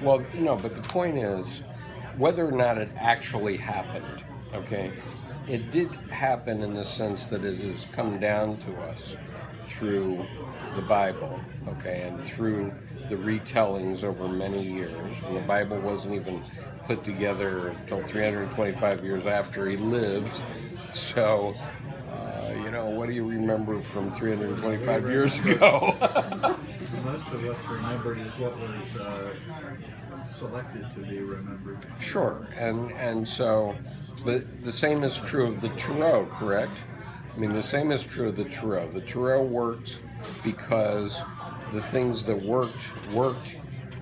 Well, no, but the point is, whether or not it actually happened, okay, it did happen in the sense that it has come down to us through the Bible, okay, and through the retellings over many years. And the Bible wasn't even put together until 325 years after he lived. So, what do you remember from 325 years ago? Most of what's remembered is what was selected to be remembered. Sure, and so the same is true of the Tarot, correct? I mean, the same is true of the Tarot. The Tarot works because the things that worked,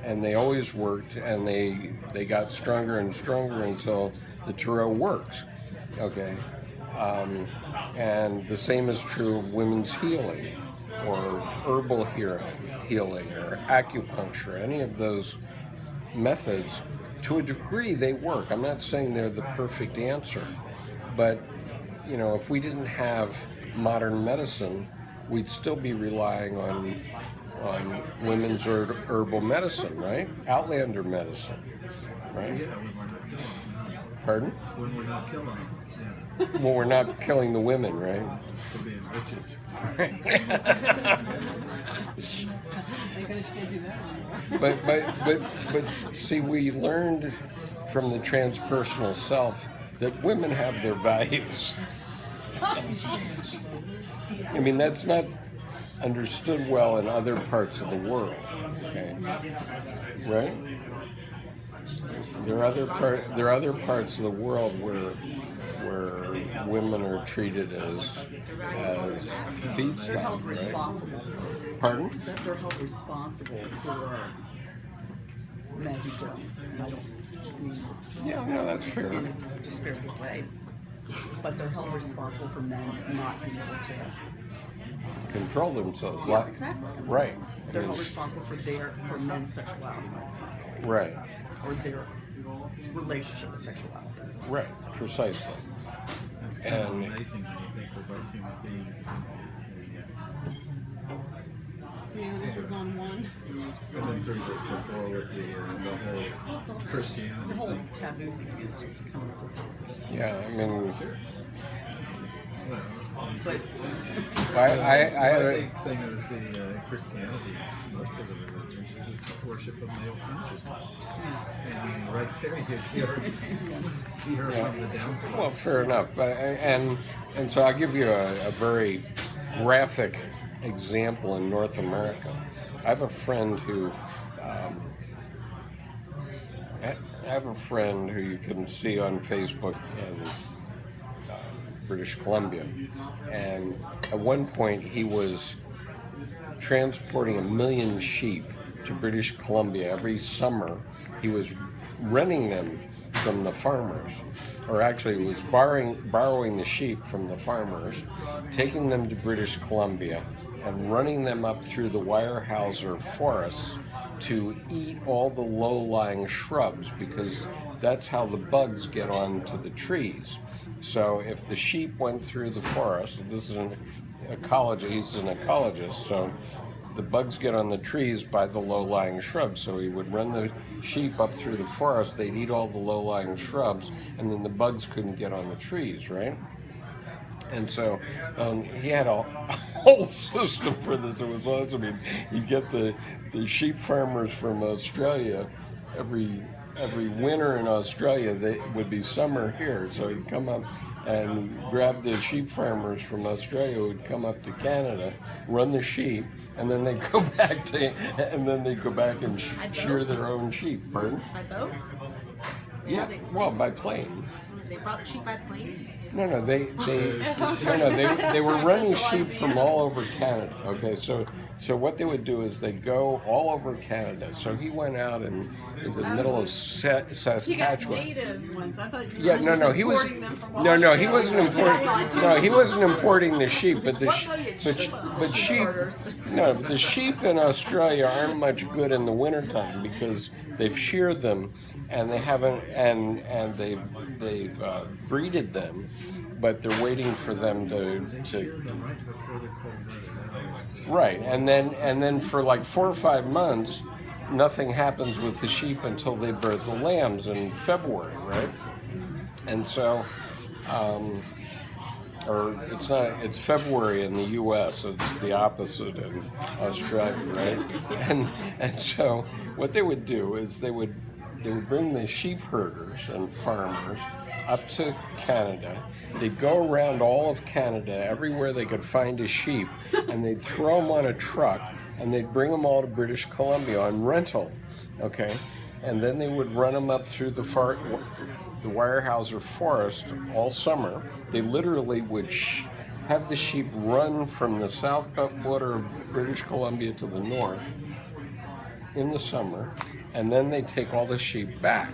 and they always worked, and they got stronger and stronger until the Tarot works. Okay, and the same is true of women's healing, or herbal healing, or acupuncture. Any of those methods, to a degree, they work. I'm not saying they're the perfect answer, but if we didn't have modern medicine, we'd still be relying on women's herbal medicine, right? Outlander medicine, right? Yeah, when we're not killing them. Pardon? When we're not killing them. Well, we're not killing the women, right? For being witches. But see, we learned from the Transpersonal Self that women have their values. I mean, that's not understood well in other parts of the world, okay? Right? There are other parts of the world where women are treated as feedstock, They're held right? responsible. Pardon? They're held responsible for men who don't. And I don't mean this Yeah, no, that's fair. in a disparaging way. But they're held responsible for men not being able to. Control themselves. Yeah, exactly. Right. They're held responsible for men's sexuality, Right. or their relationship with sexuality. Right. Precisely. It's kind of amazing when you think we're both human beings. Yeah, this is on one. I've been through this before with the whole Christianity The whole thing. taboo thing is just kind of. Yeah, I mean, But I had My a, big thing with the Christianity is most of the religions is it's worship of male consciousness. And right there you hear from the downside. well, fair enough, but and so I'll give you a very graphic example in North America. I have a friend who you can see on Facebook in British Columbia, and at one point he was transporting 1 million sheep to British Columbia every summer. He was renting them from the farmers, or actually he was borrowing the sheep from the farmers, taking them to British Columbia and running them up through the Weyerhaeuser forests to eat all the low-lying shrubs, because that's how the bugs get onto the trees. So if the sheep went through the forest, this is an ecologist, he's an ecologist, so the bugs get on the trees by the low-lying shrubs. So he would run the sheep up through the forest, they'd eat all the low-lying shrubs, and then the bugs couldn't get on the trees, right? And so he had a whole system for this. It was awesome. He'd get the sheep farmers from Australia every winter in Australia. They would be summer here, so he'd come up and grab the sheep farmers from Australia who'd come up to Canada, run the sheep, and then they'd go back and shear their own sheep. Pardon? By boat? Yeah. Well, by plane. They brought the sheep by plane? No, they were running sheep from all over Canada. Okay, so what they would do is they'd go all over Canada. So he went out in the middle of Saskatchewan. He got native ones. I thought you Yeah, were he was importing them from he wasn't importing. No, he wasn't importing the sheep, but the sheep in Australia aren't much good in the wintertime because they've sheared them and they haven't and they've breeded them, but they're waiting for them to Right before the cold weather. right, and then for like 4 or 5 months, nothing happens with the sheep until they birth the lambs in February, right? And so, or it's not, it's February in the U.S., it's the opposite in Australia, right? And so what they would do is they would bring the sheep herders and farmers up to Canada. They'd go around all of Canada, everywhere they could find a sheep, and they'd throw them on a truck, and they'd bring them all to British Columbia on rental, okay? And then they would run them up through the Weyerhaeuser forest all summer. They literally would have the sheep run from the south border of British Columbia to the north in the summer, and then they take all the sheep back.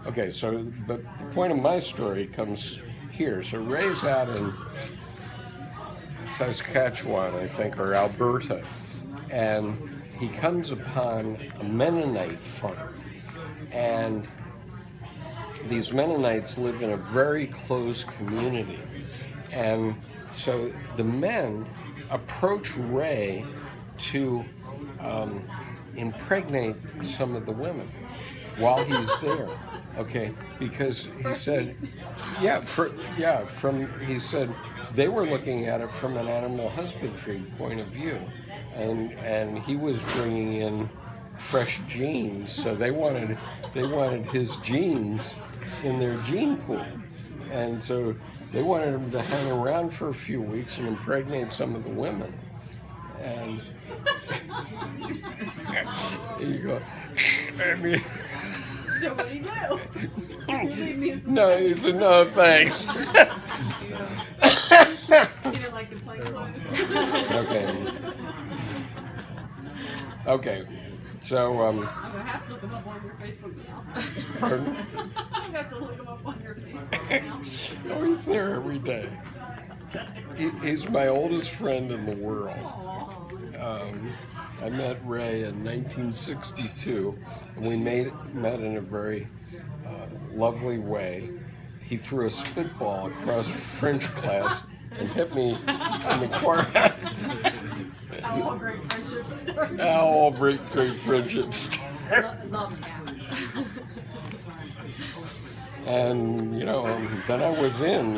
Okay, so, but the point of my story comes here. So Ray's out in Saskatchewan, I think, or Alberta, and he comes upon a Mennonite farm. And these Mennonites live in a very close community. And so the men approach Ray to impregnate some of the women while he's there. Okay, because he said, he said they were looking at it from an animal husbandry point of view, and he was bringing in fresh genes, so they wanted his genes in their gene pool, and so they wanted him to hang around for a few weeks and impregnate some of the women, and there you go. I mean. So what do you do? You leave me in No, he said, no, thanks. You didn't like the plain clothes. Okay. So, I'm gonna have to look him up on your Facebook now. pardon? I'm gonna have to look him up on your Facebook now. Oh, he's there every day. He's my oldest friend in the world. I met Ray in 1962, and we met in a very lovely way. He threw a spitball across French class and hit me in the forehead. How all great friendships start. All great friendships start. Love that. And, then I was in,